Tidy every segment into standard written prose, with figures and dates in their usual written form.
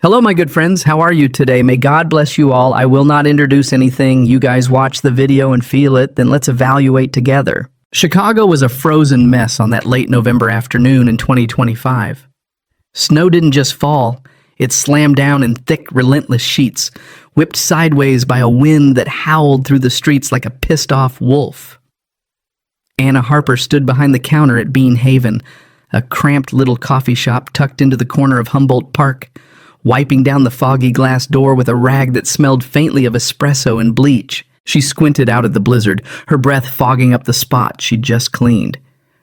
Hello, my good friends. How are you today? May God bless you all. I will not introduce anything. You guys watch the video and feel it, then let's evaluate together. Chicago was a frozen mess on that late November afternoon in 2025. Snow didn't just fall, it slammed down in thick, relentless sheets, whipped sideways by a wind that howled through the streets like a pissed-off wolf. Anna Harper stood behind the counter at Bean Haven, a cramped little coffee shop tucked into the corner of Humboldt Park, wiping down the foggy glass door with a rag that smelled faintly of espresso and bleach. She squinted out at the blizzard, her breath fogging up the spot she'd just cleaned.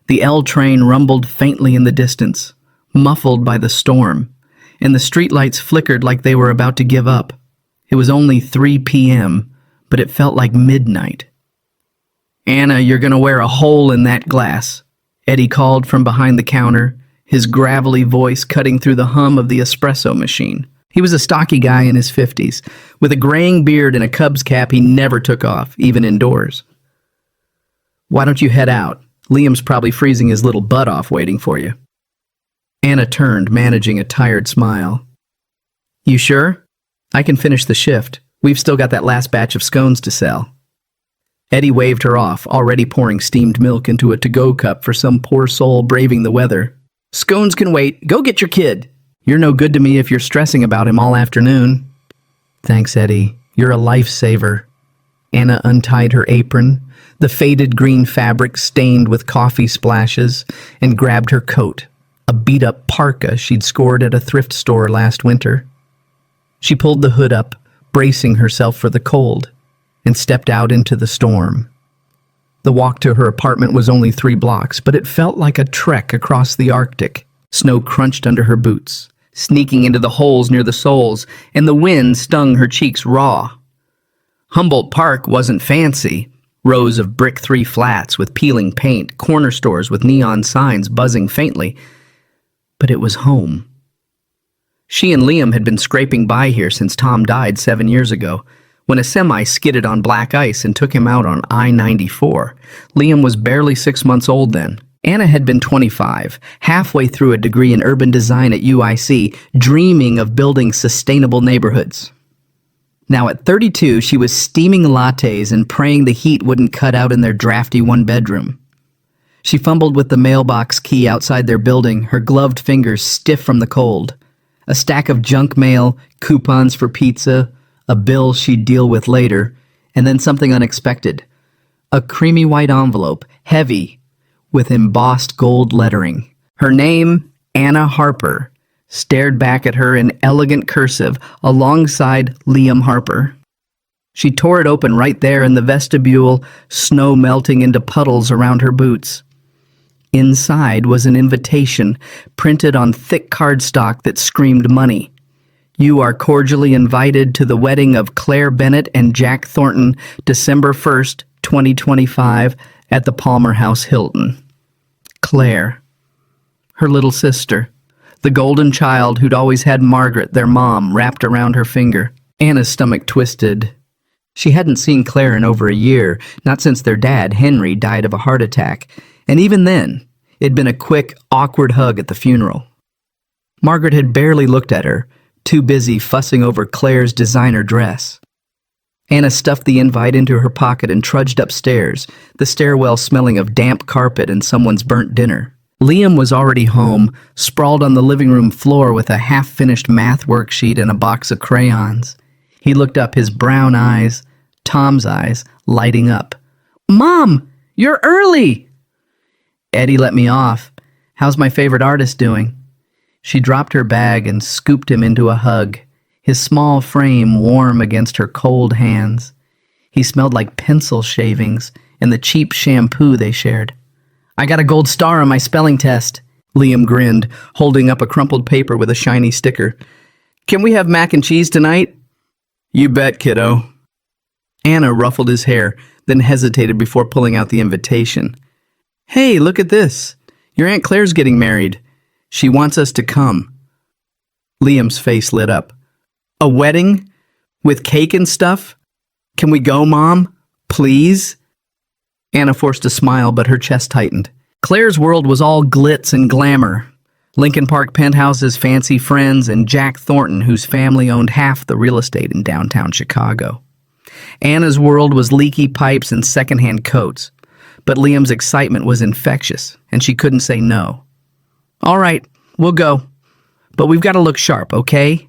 The L train rumbled faintly in the distance, muffled by the storm, and the streetlights flickered like they were about to give up. It was only 3 p.m., but it felt like midnight. "Anna, you're gonna wear a hole in that glass," Eddie called from behind the counter, his gravelly voice cutting through the hum of the espresso machine. He was a stocky guy in his 50s, with a graying beard and a Cubs cap he never took off, even indoors. "Why don't you head out? Liam's probably freezing his little butt off waiting for you." Anna turned, managing a tired smile. "You sure? I can finish the shift. We've still got that last batch of scones to sell." Eddie waved her off, already pouring steamed milk into a to-go cup for some poor soul braving the weather. "Scones can wait. Go get your kid. You're no good to me if you're stressing about him all afternoon." "Thanks, Eddie. You're a lifesaver." Anna untied her apron, the faded green fabric stained with coffee splashes, and grabbed her coat, a beat-up parka she'd scored at a thrift store last winter. She pulled the hood up, bracing herself for the cold, and stepped out into the storm. The walk to her apartment was only 3 blocks, but it felt like a trek across the Arctic. Snow crunched under her boots, sneaking into the holes near the soles, and the wind stung her cheeks raw. Humboldt Park wasn't fancy. Rows of brick 3 flats with peeling paint, corner stores with neon signs buzzing faintly. But it was home. She and Liam had been scraping by here since Tom died 7 years ago, when a semi skidded on black ice and took him out on I-94. Liam was barely 6 months old then. Anna had been 25, halfway through a degree in urban design at UIC, dreaming of building sustainable neighborhoods. Now at 32, she was steaming lattes and praying the heat wouldn't cut out in their drafty one-bedroom. She fumbled with the mailbox key outside their building, her gloved fingers stiff from the cold. A stack of junk mail, coupons for pizza, a bill she'd deal with later, and then something unexpected. A creamy white envelope, heavy, with embossed gold lettering. Her name, Anna Harper, stared back at her in elegant cursive alongside Liam Harper. She tore it open right there in the vestibule, snow melting into puddles around her boots. Inside was an invitation, printed on thick cardstock that screamed money. "You are cordially invited to the wedding of Claire Bennett and Jack Thornton, December 1st, 2025, at the Palmer House Hilton." Claire. Her little sister. The golden child who'd always had Margaret, their mom, wrapped around her finger. Anna's stomach twisted. She hadn't seen Claire in over a year, not since their dad, Henry, died of a heart attack. And even then, it'd been a quick, awkward hug at the funeral. Margaret had barely looked at her, too busy fussing over Claire's designer dress. Anna stuffed the invite into her pocket and trudged upstairs, the stairwell smelling of damp carpet and someone's burnt dinner. Liam was already home, sprawled on the living room floor with a half-finished math worksheet and a box of crayons. He looked up, his brown eyes, Tom's eyes, lighting up. "Mom, you're early!" "Eddie let me off. How's my favorite artist doing?" She dropped her bag and scooped him into a hug, his small frame warm against her cold hands. He smelled like pencil shavings and the cheap shampoo they shared. "I got a gold star on my spelling test," Liam grinned, holding up a crumpled paper with a shiny sticker. "Can we have mac and cheese tonight?" "You bet, kiddo." Anna ruffled his hair, then hesitated before pulling out the invitation. "Hey, look at this. Your Aunt Claire's getting married. She wants us to come." Liam's face lit up. "A wedding? With cake and stuff? Can we go, Mom? Please?" Anna forced a smile, but her chest tightened. Claire's world was all glitz and glamour. Lincoln Park Penthouse's fancy friends, and Jack Thornton, whose family owned half the real estate in downtown Chicago. Anna's world was leaky pipes and secondhand coats, but Liam's excitement was infectious, and she couldn't say no. "All right, we'll go, but we've got to look sharp, okay?"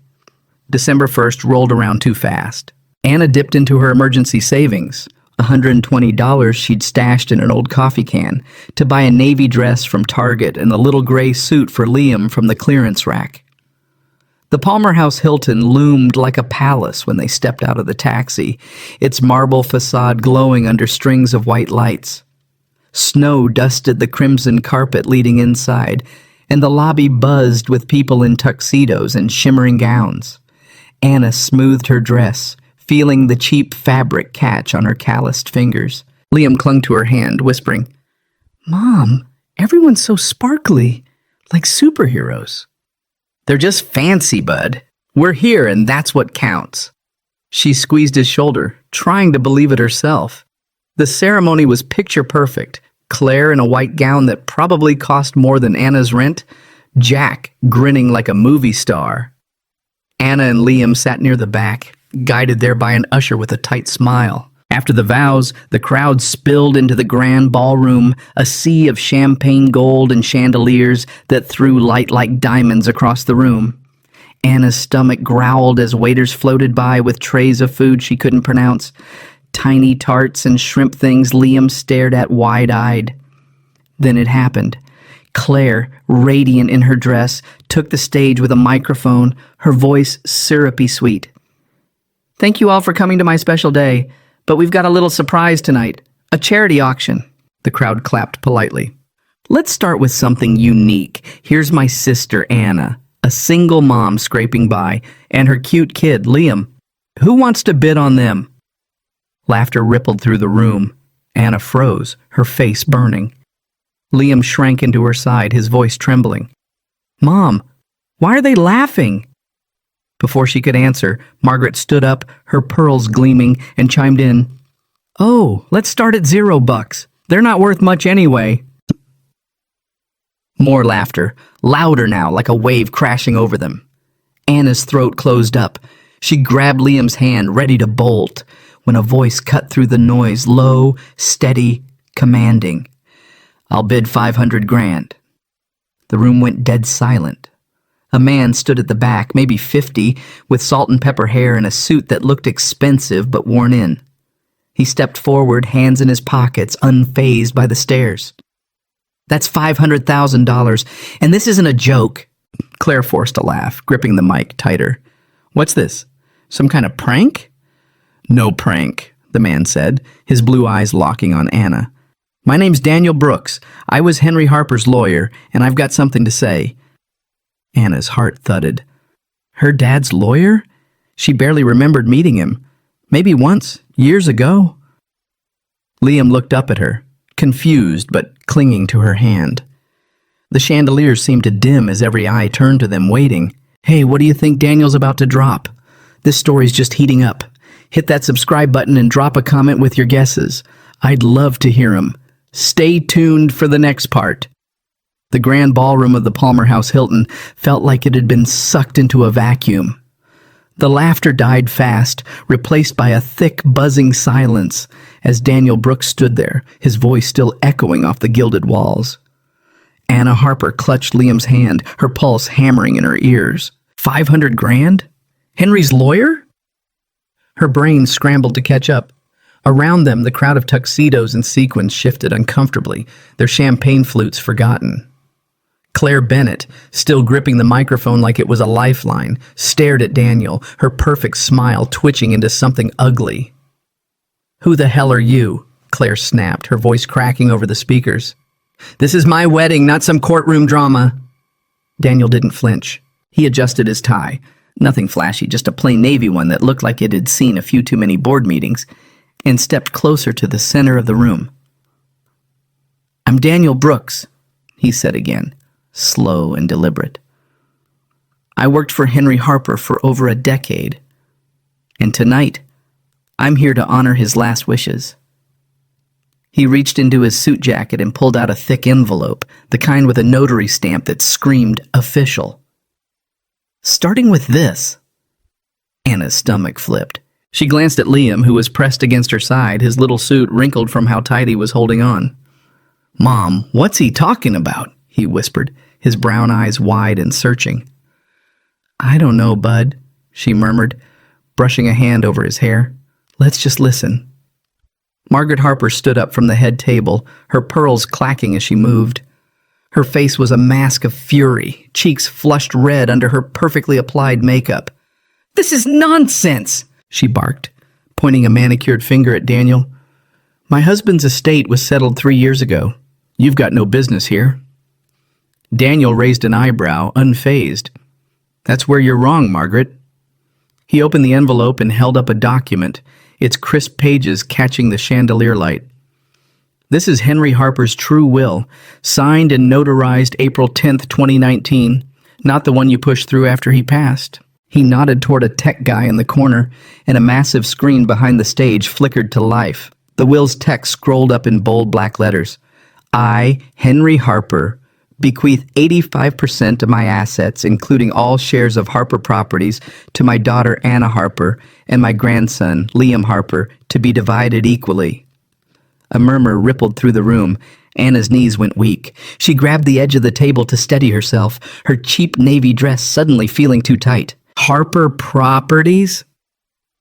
December 1st rolled around too fast. Anna dipped into her emergency savings, $120 she'd stashed in an old coffee can, to buy a navy dress from Target and a little gray suit for Liam from the clearance rack. The Palmer House Hilton loomed like a palace when they stepped out of the taxi, its marble facade glowing under strings of white lights. Snow dusted the crimson carpet leading inside, and the lobby buzzed with people in tuxedos and shimmering gowns. Anna smoothed her dress, feeling the cheap fabric catch on her calloused fingers. Liam clung to her hand, whispering, "Mom, everyone's so sparkly, like superheroes." "They're just fancy, bud. We're here, and that's what counts." She squeezed his shoulder, trying to believe it herself. The ceremony was picture perfect. Claire in a white gown that probably cost more than Anna's rent. Jack grinning like a movie star. Anna and Liam sat near the back, guided there by an usher with a tight smile. After the vows, the crowd spilled into the grand ballroom, a sea of champagne gold and chandeliers that threw light like diamonds across the room. Anna's stomach growled as waiters floated by with trays of food she couldn't pronounce. Tiny tarts and shrimp things Liam stared at wide-eyed. Then it happened. Claire, radiant in her dress, took the stage with a microphone, her voice syrupy sweet. "Thank you all for coming to my special day, but we've got a little surprise tonight, a charity auction." The crowd clapped politely. "Let's start with something unique. Here's my sister, Anna, a single mom scraping by, and her cute kid, Liam. Who wants to bid on them?" Laughter rippled through the room. Anna froze, her face burning. Liam shrank into her side, his voice trembling. "Mom, why are they laughing?" Before she could answer, Margaret stood up, her pearls gleaming, and chimed in, "Oh, let's start at $0. They're not worth much anyway." More laughter, louder now, like a wave crashing over them. Anna's throat closed up. She grabbed Liam's hand, ready to bolt, when a voice cut through the noise, low, steady, commanding. "I'll bid 500 grand. The room went dead silent. A man stood at the back, maybe 50, with salt and pepper hair and a suit that looked expensive but worn in. He stepped forward, hands in his pockets, unfazed by the stares. "That's $500,000, and this isn't a joke." Claire forced a laugh, gripping the mic tighter. "What's this? Some kind of prank?" "No prank," the man said, his blue eyes locking on Anna. "My name's Daniel Brooks. I was Henry Harper's lawyer, and I've got something to say." Anna's heart thudded. Her dad's lawyer? She barely remembered meeting him. Maybe once, years ago. Liam looked up at her, confused but clinging to her hand. The chandeliers seemed to dim as every eye turned to them, waiting. "Hey, what do you think Daniel's about to drop? This story's just heating up. Hit that subscribe button and drop a comment with your guesses. I'd love to hear them. Stay tuned for the next part." The grand ballroom of the Palmer House Hilton felt like it had been sucked into a vacuum. The laughter died fast, replaced by a thick, buzzing silence, as Daniel Brooks stood there, his voice still echoing off the gilded walls. Anna Harper clutched Liam's hand, her pulse hammering in her ears. 500 grand? Henry's lawyer? Her brain scrambled to catch up. Around them, the crowd of tuxedos and sequins shifted uncomfortably, their champagne flutes forgotten. Claire Bennett, still gripping the microphone like it was a lifeline, stared at Daniel, her perfect smile twitching into something ugly. "Who the hell are you?" Claire snapped, her voice cracking over the speakers. "This is my wedding, not some courtroom drama." Daniel didn't flinch. He adjusted his tie. Nothing flashy, just a plain navy one that looked like it had seen a few too many board meetings, and stepped closer to the center of the room. "I'm Daniel Brooks," he said again, slow and deliberate. "I worked for Henry Harper for over a decade, and tonight, I'm here to honor his last wishes." He reached into his suit jacket and pulled out a thick envelope, the kind with a notary stamp that screamed official. "Starting with this." Anna's stomach flipped. She glanced at Liam, who was pressed against her side, his little suit wrinkled from how tight he was holding on. "Mom, what's he talking about?" he whispered, his brown eyes wide and searching. "I don't know, Bud," she murmured, brushing a hand over his hair. "Let's just listen." Margaret Harper stood up from the head table, her pearls clacking as she moved. Her face was a mask of fury, cheeks flushed red under her perfectly applied makeup. "This is nonsense!" she barked, pointing a manicured finger at Daniel. "My husband's estate was settled 3 years ago. You've got no business here." Daniel raised an eyebrow, unfazed. "That's where you're wrong, Margaret." He opened the envelope and held up a document, its crisp pages catching the chandelier light. "This is Henry Harper's true will, signed and notarized April 10th, 2019, not the one you pushed through after he passed." He nodded toward a tech guy in the corner, and a massive screen behind the stage flickered to life. The will's text scrolled up in bold black letters. "I, Henry Harper, bequeath 85% of my assets, including all shares of Harper Properties, to my daughter Anna Harper and my grandson Liam Harper, to be divided equally." A murmur rippled through the room. Anna's knees went weak. She grabbed the edge of the table to steady herself, her cheap navy dress suddenly feeling too tight. Harper Properties?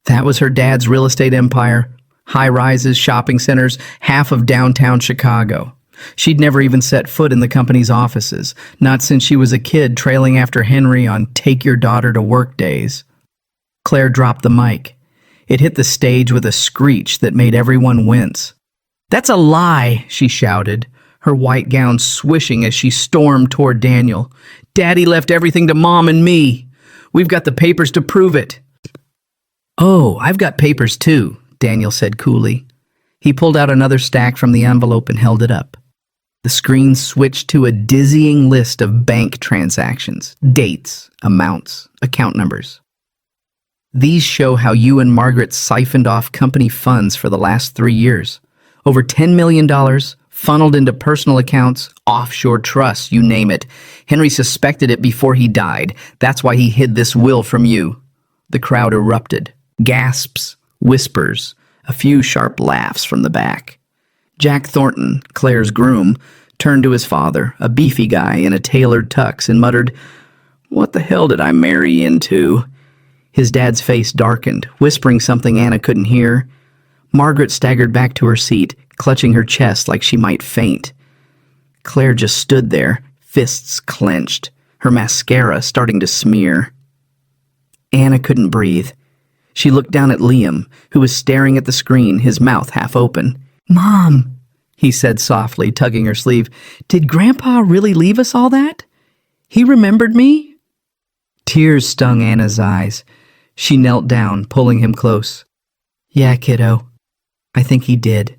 That was her dad's real estate empire. High-rises, shopping centers, half of downtown Chicago. She'd never even set foot in the company's offices, not since she was a kid trailing after Henry on take your daughter to work days. Claire dropped the mic. It hit the stage with a screech that made everyone wince. "That's a lie," she shouted, her white gown swishing as she stormed toward Daniel. "Daddy left everything to Mom and me. We've got the papers to prove it." "Oh, I've got papers too," Daniel said coolly. He pulled out another stack from the envelope and held it up. The screen switched to a dizzying list of bank transactions, dates, amounts, account numbers. "These show how you and Margaret siphoned off company funds for the last 3 years. Over $10 million funneled into personal accounts, offshore trusts, you name it. Henry suspected it before he died. That's why he hid this will from you." The crowd erupted. Gasps, whispers, a few sharp laughs from the back. Jack Thornton, Claire's groom, turned to his father, a beefy guy in a tailored tux, and muttered, "What the hell did I marry into?" His dad's face darkened, whispering something Anna couldn't hear. Margaret staggered back to her seat, clutching her chest like she might faint. Claire just stood there, fists clenched, her mascara starting to smear. Anna couldn't breathe. She looked down at Liam, who was staring at the screen, his mouth half open. "Mom," he said softly, tugging her sleeve, "did Grandpa really leave us all that? He remembered me?" Tears stung Anna's eyes. She knelt down, pulling him close. "Yeah, kiddo, I think he did."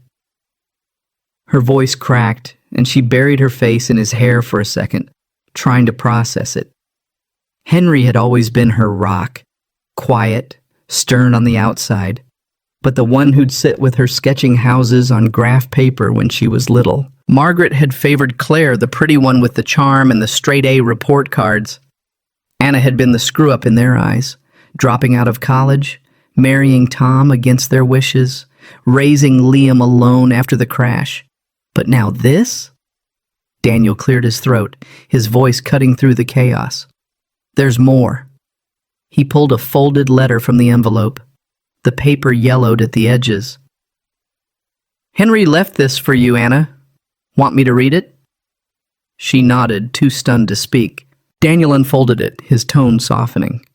Her voice cracked, and she buried her face in his hair for a second, trying to process it. Henry had always been her rock, quiet, stern on the outside, but the one who'd sit with her sketching houses on graph paper when she was little. Margaret had favored Claire, the pretty one with the charm and the straight-A report cards. Anna had been the screw-up in their eyes, dropping out of college, marrying Tom against their wishes, raising Liam alone after the crash. But now this? Daniel cleared his throat, his voice cutting through the chaos. "There's more." He pulled a folded letter from the envelope. The paper yellowed at the edges. "Henry left this for you, Anna. Want me to read it?" She nodded, too stunned to speak. Daniel unfolded it, his tone softening.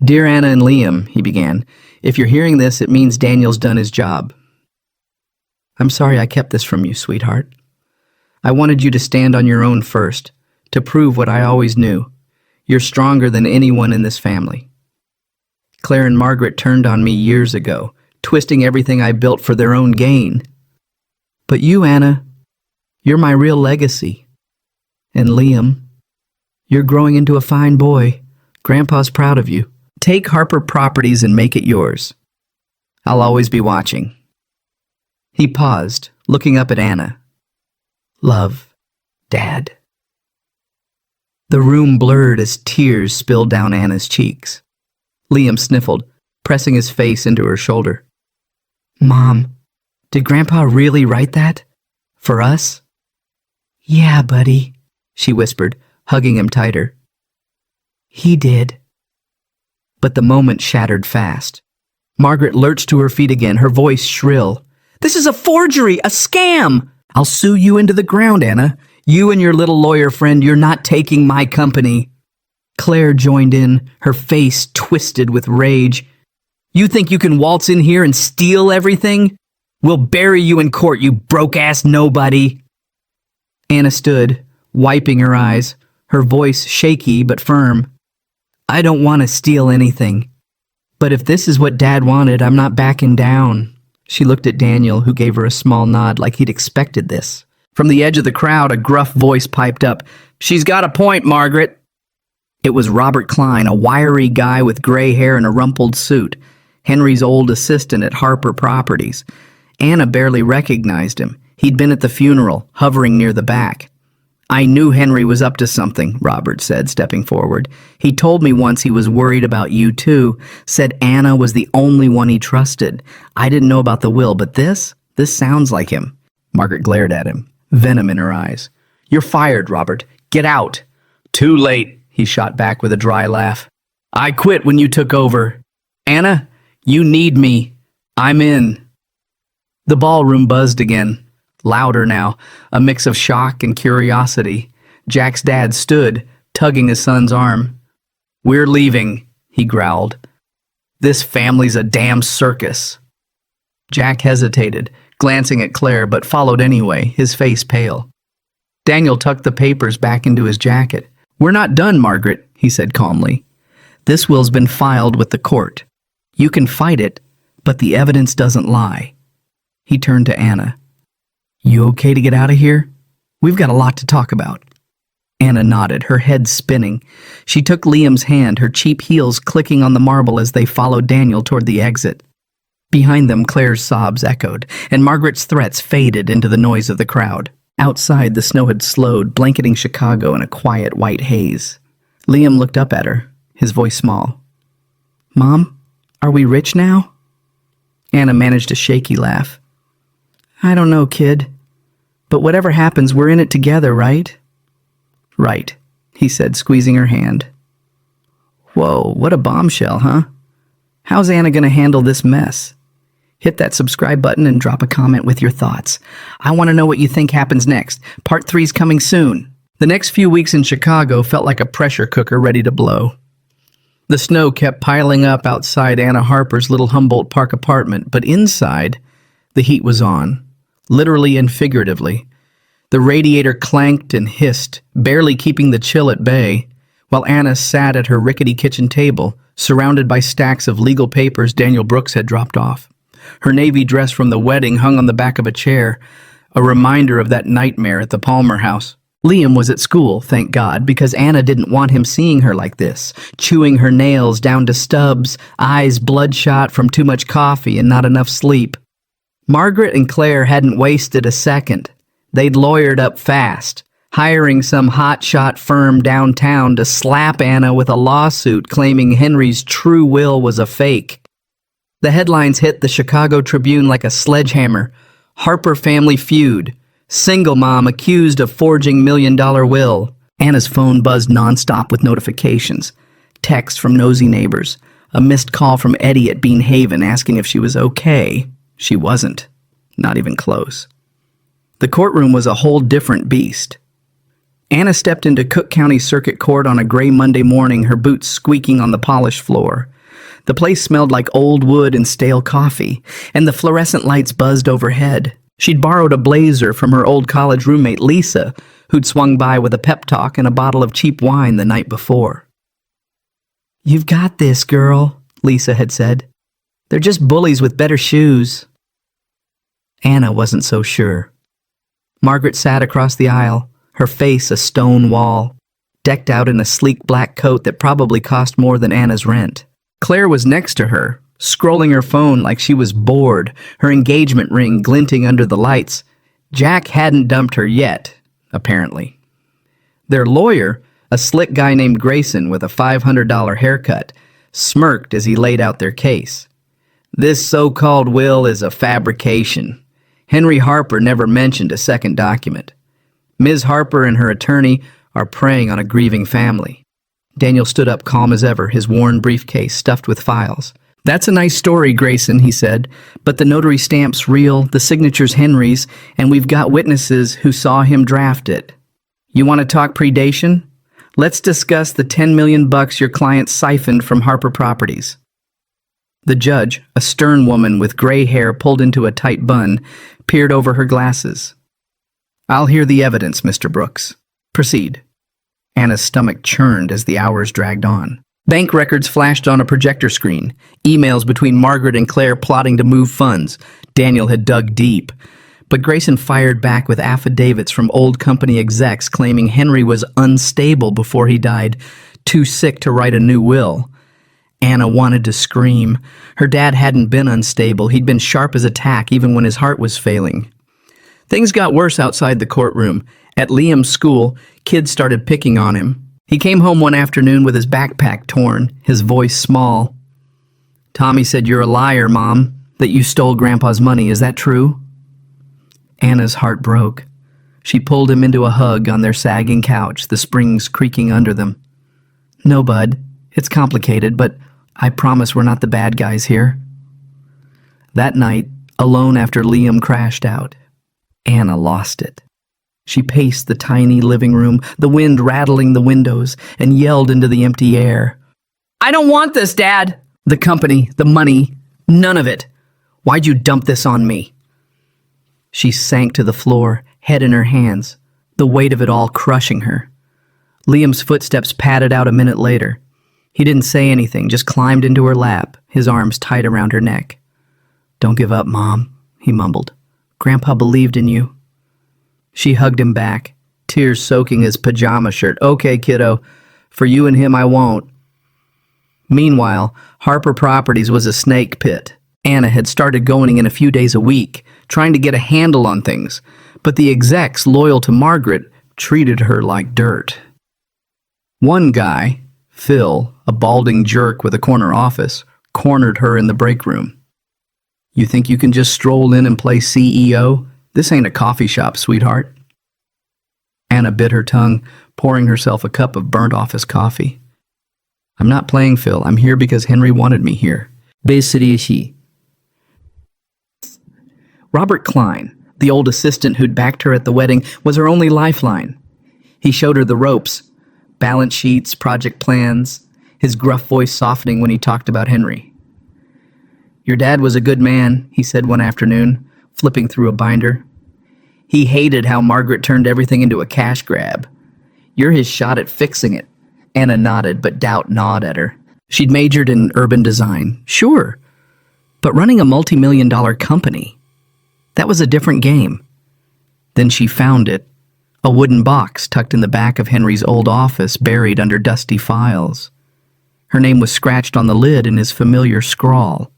"Dear Anna and Liam," he began, "if you're hearing this, it means Daniel's done his job. I'm sorry I kept this from you, sweetheart. I wanted you to stand on your own first, to prove what I always knew. You're stronger than anyone in this family. Claire and Margaret turned on me years ago, twisting everything I built for their own gain. But you, Anna, you're my real legacy. And Liam, you're growing into a fine boy. Grandpa's proud of you. Take Harper Properties and make it yours. I'll always be watching." He paused, looking up at Anna. "Love, Dad." The room blurred as tears spilled down Anna's cheeks. Liam sniffled, pressing his face into her shoulder. "Mom, did Grandpa really write that? For us?" "Yeah, buddy," she whispered, hugging him tighter. "He did." But the moment shattered fast. Margaret lurched to her feet again, her voice shrill. "This is a forgery, a scam! I'll sue you into the ground, Anna. You and your little lawyer friend, you're not taking my company." Claire joined in, her face twisted with rage. "You think you can waltz in here and steal everything? We'll bury you in court, you broke-ass nobody." Anna stood, wiping her eyes, her voice shaky but firm. "I don't want to steal anything. But if this is what Dad wanted, I'm not backing down." She looked at Daniel, who gave her a small nod like he'd expected this. From the edge of the crowd, a gruff voice piped up, "She's got a point, Margaret." It was Robert Klein, a wiry guy with gray hair and a rumpled suit, Henry's old assistant at Harper Properties. Anna barely recognized him. He'd been at the funeral, hovering near the back. "I knew Henry was up to something," Robert said, stepping forward. "He told me once he was worried about you too, said Anna was the only one he trusted. I didn't know about the will, but this sounds like him." Margaret glared at him, venom in her eyes. "You're fired, Robert. Get out." "Too late," he shot back with a dry laugh. "I quit when you took over. Anna, you need me. I'm in." The ballroom buzzed again. Louder now, a mix of shock and curiosity. Jack's dad stood, tugging his son's arm. "We're leaving," he growled. "This family's a damn circus." Jack hesitated, glancing at Claire, but followed anyway, his face pale. Daniel tucked the papers back into his jacket. "We're not done, Margaret," he said calmly. "This will's been filed with the court. You can fight it, but the evidence doesn't lie." He turned to Anna. "You okay to get out of here? We've got a lot to talk about." Anna nodded, her head spinning. She took Liam's hand, her cheap heels clicking on the marble as they followed Daniel toward the exit. Behind them, Claire's sobs echoed, and Margaret's threats faded into the noise of the crowd. Outside, the snow had slowed, blanketing Chicago in a quiet white haze. Liam looked up at her, his voice small. "Mom, are we rich now?" Anna managed a shaky laugh. "I don't know, kid. But whatever happens, we're in it together, right?" "Right," he said, squeezing her hand. "Whoa, what a bombshell, huh? How's Anna going to handle this mess?" Hit that subscribe button and drop a comment with your thoughts. I want to know what you think happens next. Part 3's coming soon. The next few weeks in Chicago felt like a pressure cooker ready to blow. The snow kept piling up outside Anna Harper's little Humboldt Park apartment, but inside, the heat was on. Literally and figuratively. The radiator clanked and hissed, barely keeping the chill at bay, while Anna sat at her rickety kitchen table, surrounded by stacks of legal papers Daniel Brooks had dropped off. Her navy dress from the wedding hung on the back of a chair, a reminder of that nightmare at the Palmer house. Liam was at school, thank God, because Anna didn't want him seeing her like this, chewing her nails down to stubs, eyes bloodshot from too much coffee and not enough sleep. Margaret and Claire hadn't wasted a second. They'd lawyered up fast, hiring some hotshot firm downtown to slap Anna with a lawsuit claiming Henry's true will was a fake. The headlines hit the Chicago Tribune like a sledgehammer. Harper family feud. Single mom accused of forging $1 million will. Anna's phone buzzed nonstop with notifications. Texts from nosy neighbors. A missed call from Eddie at Bean Haven asking if she was okay. She wasn't. Not even close. The courtroom was a whole different beast. Anna stepped into Cook County Circuit Court on a gray Monday morning, her boots squeaking on the polished floor. The place smelled like old wood and stale coffee, and the fluorescent lights buzzed overhead. She'd borrowed a blazer from her old college roommate Lisa, who'd swung by with a pep talk and a bottle of cheap wine the night before. "You've got this, girl," Lisa had said. "They're just bullies with better shoes." Anna wasn't so sure. Margaret sat across the aisle, her face a stone wall, decked out in a sleek black coat that probably cost more than Anna's rent. Claire was next to her, scrolling her phone like she was bored, her engagement ring glinting under the lights, Jack hadn't dumped her yet, apparently. Their lawyer, a slick guy named Grayson with a $500 haircut, smirked as he laid out their case. This so-called will is a fabrication. Henry Harper never mentioned a second document. Ms. Harper and her attorney are preying on a grieving family. Daniel stood up calm as ever, his worn briefcase stuffed with files. That's a nice story, Grayson, he said, but the notary stamp's real, the signature's Henry's, and we've got witnesses who saw him draft it. You want to talk predation? Let's discuss the $10 million your client siphoned from Harper Properties. The judge, a stern woman with gray hair pulled into a tight bun, peered over her glasses. I'll hear the evidence, Mr. Brooks. Proceed. Anna's stomach churned as the hours dragged on. Bank records flashed on a projector screen, emails between Margaret and Claire plotting to move funds. Daniel had dug deep. But Grayson fired back with affidavits from old company execs claiming Henry was unstable before he died, too sick to write a new will. Anna wanted to scream. Her dad hadn't been unstable. He'd been sharp as a tack even when his heart was failing. Things got worse outside the courtroom. At Liam's school, kids started picking on him. He came home one afternoon with his backpack torn, his voice small. Tommy said, "You're a liar, Mom, that you stole Grandpa's money. Is that true?" Anna's heart broke. She pulled him into a hug on their sagging couch, the springs creaking under them. "No, Bud. It's complicated, but I promise we're not the bad guys here." That night, alone after Liam crashed out, Anna lost it. She paced the tiny living room, the wind rattling the windows, and yelled into the empty air. "I don't want this, Dad! The company, the money, none of it. Why'd you dump this on me?" She sank to the floor, head in her hands, the weight of it all crushing her. Liam's footsteps padded out a minute later. He didn't say anything, just climbed into her lap, his arms tight around her neck. "Don't give up, Mom," he mumbled. "Grandpa believed in you." She hugged him back, tears soaking his pajama shirt. "Okay, kiddo, for you and him I won't." Meanwhile, Harper Properties was a snake pit. Anna had started going in a few days a week, trying to get a handle on things, but the execs loyal to Margaret treated her like dirt. One guy, Phil, a balding jerk with a corner office, cornered her in the break room. "You think you can just stroll in and play CEO? This ain't a coffee shop, sweetheart." Anna bit her tongue, pouring herself a cup of burnt office coffee. "I'm not playing, Phil. I'm here because Henry wanted me here." Besirishi. Robert Klein, the old assistant who'd backed her at the wedding, was her only lifeline. He showed her the ropes, balance sheets, project plans, his gruff voice softening when he talked about Henry. "Your dad was a good man," he said one afternoon, flipping through a binder. "He hated how Margaret turned everything into a cash grab. You're his shot at fixing it." Anna nodded, but doubt gnawed at her. She'd majored in urban design, sure, but running a multi-million-dollar company, that was a different game. Then she found it, a wooden box tucked in the back of Henry's old office, buried under dusty files. Her name was scratched on the lid in his familiar scrawl.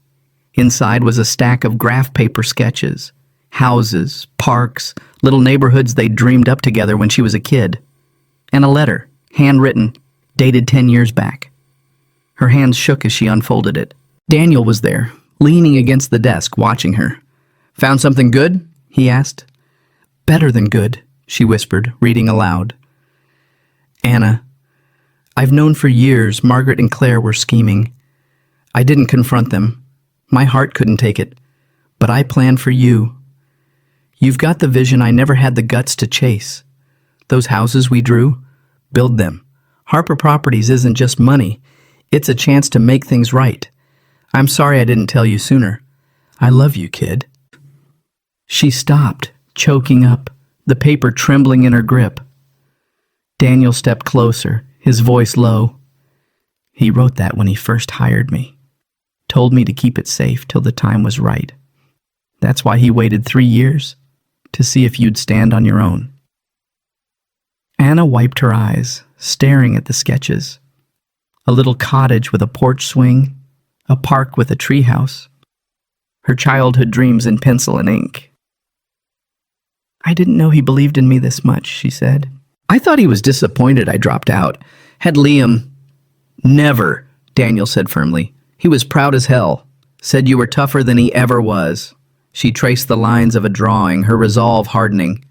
Inside was a stack of graph paper sketches, houses, parks, little neighborhoods they'd dreamed up together when she was a kid, and a letter, handwritten, dated 10 years back. Her hands shook as she unfolded it. Daniel was there, leaning against the desk, watching her. "Found something good?" he asked. "Better than good," she whispered, reading aloud. "Anna, I've known for years Margaret and Claire were scheming. I didn't confront them. My heart couldn't take it. But I planned for you. You've got the vision I never had the guts to chase. Those houses we drew, build them. Harper Properties isn't just money. It's a chance to make things right. I'm sorry I didn't tell you sooner. I love you, kid." She stopped, choking up, the paper trembling in her grip. Daniel stepped closer, his voice low. "He wrote that when he first hired me. Told me to keep it safe till the time was right. That's why he waited 3 years, to see if you'd stand on your own." Anna wiped her eyes, staring at the sketches. A little cottage with a porch swing, a park with a treehouse. Her childhood dreams in pencil and ink. I didn't know he believed in me this much, she said. I thought he was disappointed I dropped out. Had Liam... Never, Daniel said firmly. He was proud as hell. Said you were tougher than he ever was. She traced the lines of a drawing, her resolve hardening.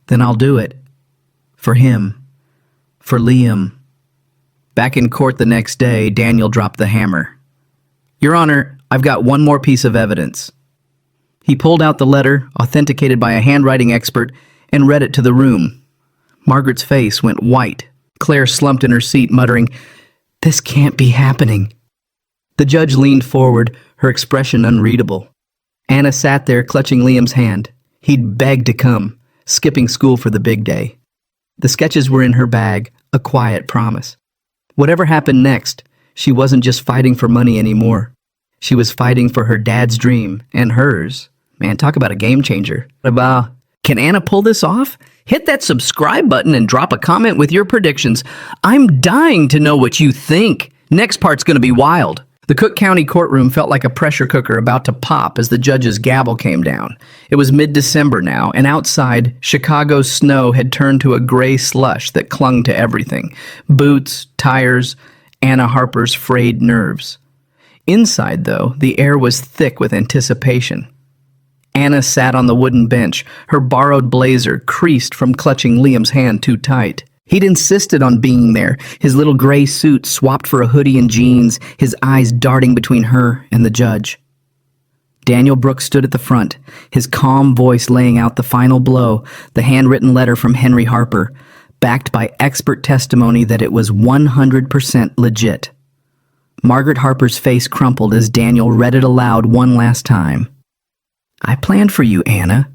Then I'll do it. For him. For Liam. Back in court the next day, Daniel dropped the hammer. Your Honor, I've got one more piece of evidence. He pulled out the letter, authenticated by a handwriting expert, and read it to the room. Margaret's face went white. Claire slumped in her seat, muttering, "This can't be happening." The judge leaned forward, her expression unreadable. Anna sat there, clutching Liam's hand. He'd begged to come, skipping school for the big day. The sketches were in her bag, a quiet promise. Whatever happened next, she wasn't just fighting for money anymore. She was fighting for her dad's dream, and hers. Man, talk about a game changer. Can Anna pull this off? Hit that subscribe button and drop a comment with your predictions. I'm dying to know what you think. Next part's going to be wild. The Cook County courtroom felt like a pressure cooker about to pop as the judge's gavel came down. It was mid-December now, and outside, Chicago's snow had turned to a gray slush that clung to everything. Boots, tires, Anna Harper's frayed nerves. Inside, though, the air was thick with anticipation. Anna sat on the wooden bench, her borrowed blazer creased from clutching Liam's hand too tight. He'd insisted on being there, his little gray suit swapped for a hoodie and jeans, his eyes darting between her and the judge. Daniel Brooks stood at the front, his calm voice laying out the final blow, the handwritten letter from Henry Harper, backed by expert testimony that it was 100% legit. Margaret Harper's face crumpled as Daniel read it aloud one last time. I planned for you, Anna.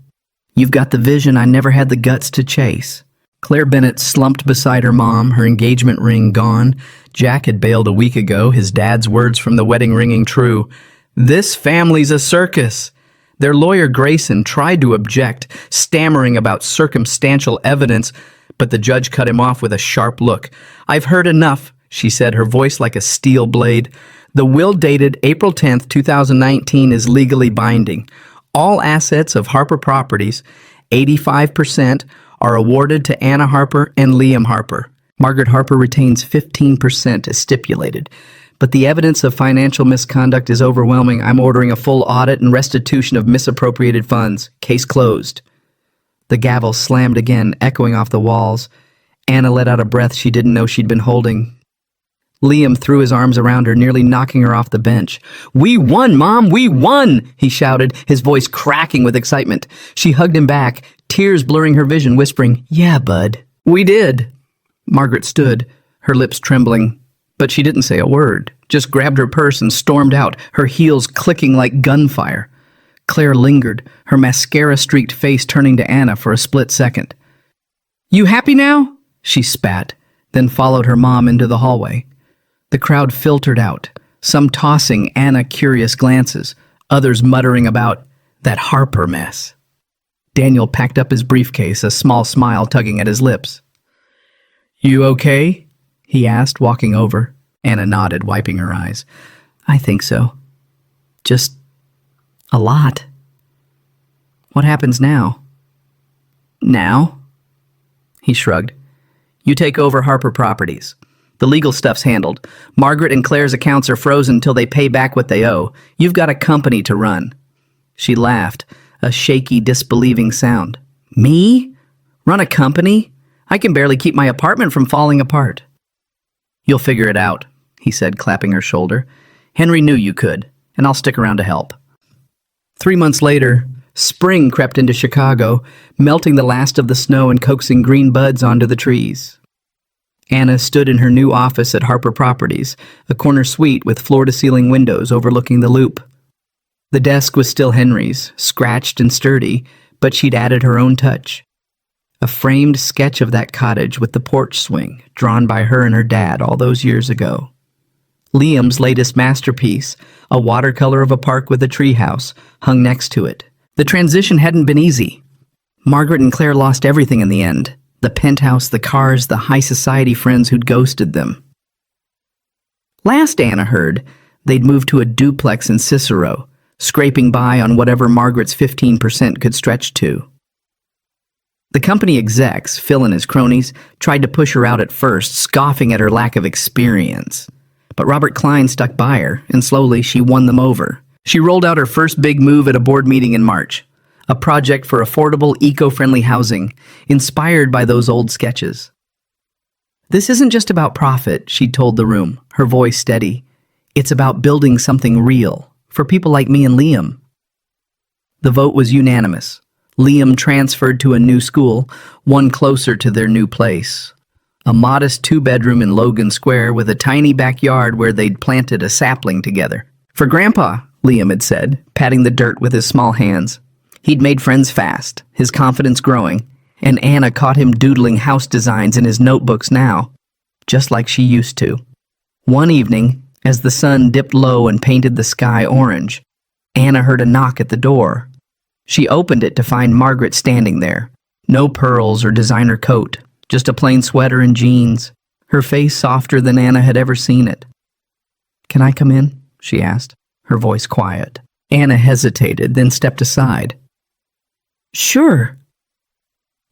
You've got the vision I never had the guts to chase. Claire Bennett slumped beside her mom, her engagement ring gone. Jack had bailed a week ago, his dad's words from the wedding ringing true. This family's a circus. Their lawyer Grayson tried to object, stammering about circumstantial evidence, but the judge cut him off with a sharp look. I've heard enough, she said, her voice like a steel blade. The will dated April 10th, 2019 is legally binding. All assets of Harper Properties, 85%, are awarded to Anna Harper and Liam Harper. Margaret Harper retains 15% as stipulated. But the evidence of financial misconduct is overwhelming. I'm ordering a full audit and restitution of misappropriated funds. Case closed. The gavel slammed again, echoing off the walls. Anna let out a breath she didn't know she'd been holding. Liam threw his arms around her, nearly knocking her off the bench. We won, Mom! We won! He shouted, his voice cracking with excitement. She hugged him back, tears blurring her vision, whispering, Yeah, bud. We did. Margaret stood, her lips trembling, but she didn't say a word, just grabbed her purse and stormed out, her heels clicking like gunfire. Claire lingered, her mascara-streaked face turning to Anna for a split second. You happy now? She spat, then followed her mom into the hallway. The crowd filtered out, some tossing Anna curious glances, others muttering about that Harper mess. Daniel packed up his briefcase, a small smile tugging at his lips. You okay? He asked, walking over. Anna nodded, wiping her eyes. I think so. Just a lot. What happens now? Now? He shrugged. You take over Harper Properties. The legal stuff's handled. Margaret and Claire's accounts are frozen until they pay back what they owe. You've got a company to run. She laughed, a shaky, disbelieving sound. Me? Run a company? I can barely keep my apartment from falling apart. You'll figure it out, he said, clapping her shoulder. Henry knew you could, and I'll stick around to help. 3 months later, spring crept into Chicago, melting the last of the snow and coaxing green buds onto the trees. Anna stood in her new office at Harper Properties, a corner suite with floor-to-ceiling windows overlooking the loop. The desk was still Henry's, scratched and sturdy, but she'd added her own touch. A framed sketch of that cottage with the porch swing, drawn by her and her dad all those years ago. Liam's latest masterpiece, a watercolor of a park with a treehouse, hung next to it. The transition hadn't been easy. Margaret and Claire lost everything in the end. The penthouse, the cars, the high society friends who'd ghosted them. Last Anna heard, they'd moved to a duplex in Cicero, scraping by on whatever Margaret's 15% could stretch to. The company execs, Phil and his cronies, tried to push her out at first, scoffing at her lack of experience. But Robert Klein stuck by her, and slowly she won them over. She rolled out her first big move at a board meeting in March, a project for affordable, eco-friendly housing, inspired by those old sketches. "This isn't just about profit," she told the room, her voice steady. "It's about building something real, for people like me and Liam." The vote was unanimous. Liam transferred to a new school, one closer to their new place. A modest two-bedroom in Logan Square with a tiny backyard where they'd planted a sapling together. "For Grandpa," Liam had said, patting the dirt with his small hands. He'd made friends fast, his confidence growing, and Anna caught him doodling house designs in his notebooks now, just like she used to. One evening, as the sun dipped low and painted the sky orange, Anna heard a knock at the door. She opened it to find Margaret standing there. No pearls or designer coat, just a plain sweater and jeans, her face softer than Anna had ever seen it. "Can I come in?" she asked, her voice quiet. Anna hesitated, then stepped aside. "Sure."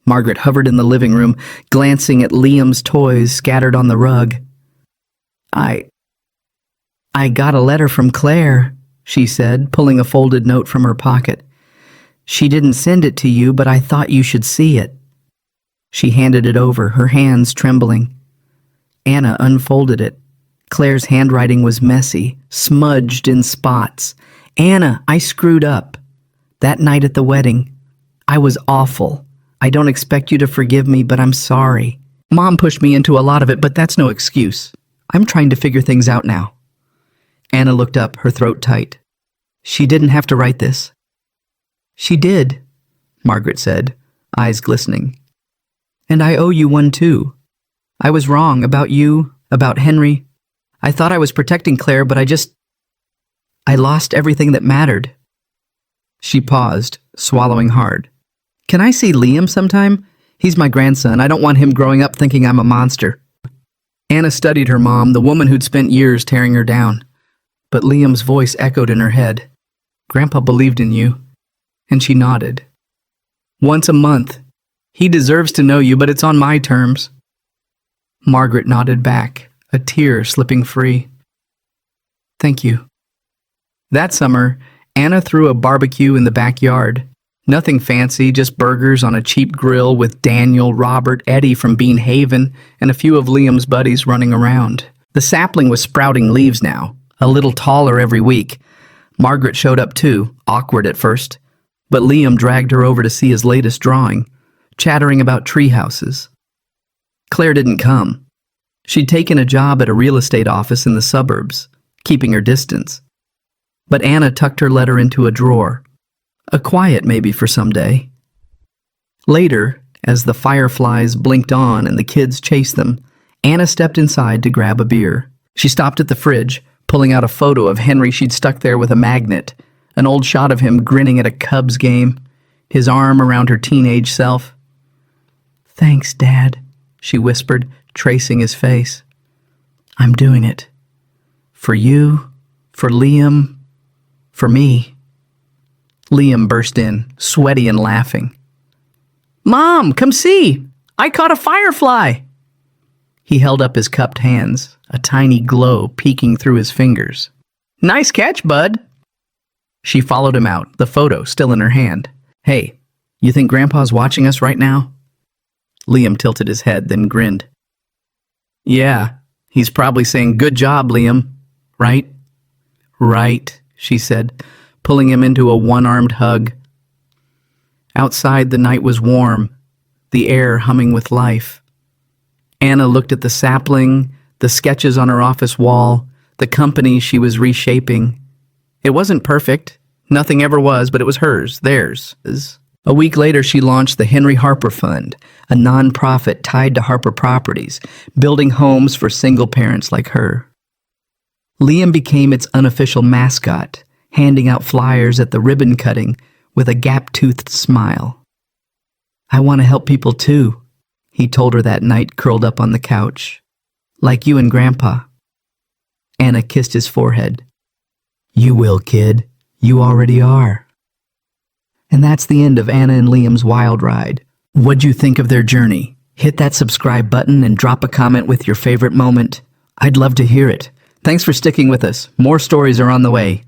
Margaret hovered in the living room, glancing at Liam's toys scattered on the rug. I got a letter from Claire," she said, pulling a folded note from her pocket. "She didn't send it to you, but I thought you should see it." She handed it over, her hands trembling. Anna unfolded it. Claire's handwriting was messy, smudged in spots. "Anna, I screwed up. That night at the wedding. I was awful. I don't expect you to forgive me, but I'm sorry. Mom pushed me into a lot of it, but that's no excuse. I'm trying to figure things out now." Anna looked up, her throat tight. "She didn't have to write this." "She did," Margaret said, eyes glistening. "And I owe you one too. I was wrong about you, about Henry. I thought I was protecting Claire, but I lost everything that mattered." She paused, swallowing hard. "Can I see Liam sometime? He's my grandson. I don't want him growing up thinking I'm a monster." Anna studied her mom, the woman who'd spent years tearing her down. But Liam's voice echoed in her head. "Grandpa believed in you." And she nodded. "Once a month. He deserves to know you, but it's on my terms." Margaret nodded back, a tear slipping free. "Thank you." That summer, Anna threw a barbecue in the backyard. Nothing fancy, just burgers on a cheap grill with Daniel, Robert, Eddie from Bean Haven, and a few of Liam's buddies running around. The sapling was sprouting leaves now, a little taller every week. Margaret showed up too, awkward at first. But Liam dragged her over to see his latest drawing, chattering about tree houses. Claire didn't come. She'd taken a job at a real estate office in the suburbs, keeping her distance. But Anna tucked her letter into a drawer. A quiet maybe for someday. Later, as the fireflies blinked on and the kids chased them, Anna stepped inside to grab a beer. She stopped at the fridge, pulling out a photo of Henry she'd stuck there with a magnet. An old shot of him grinning at a Cubs game, his arm around her teenage self. "Thanks, Dad," she whispered, tracing his face. "I'm doing it. For you, for Liam, for me." Liam burst in, sweaty and laughing. "Mom, come see! I caught a firefly!" He held up his cupped hands, a tiny glow peeking through his fingers. "Nice catch, bud." She followed him out, the photo still in her hand. "Hey, you think Grandpa's watching us right now?" Liam tilted his head, then grinned. "Yeah, he's probably saying, 'Good job, Liam,' right?" "Right," she said, pulling him into a one-armed hug. Outside, the night was warm, the air humming with life. Anna looked at the sapling, the sketches on her office wall, the company she was reshaping. It wasn't perfect. Nothing ever was, but it was hers, theirs. A week later, she launched the Henry Harper Fund, a nonprofit tied to Harper Properties, building homes for single parents like her. Liam became its unofficial mascot, handing out flyers at the ribbon cutting with a gap-toothed smile. "I want to help people too," he told her that night, curled up on the couch. "Like you and Grandpa." Anna kissed his forehead. "You will, kid. You already are." And that's the end of Anna and Liam's wild ride. What'd you think of their journey? Hit that subscribe button and drop a comment with your favorite moment. I'd love to hear it. Thanks for sticking with us. More stories are on the way.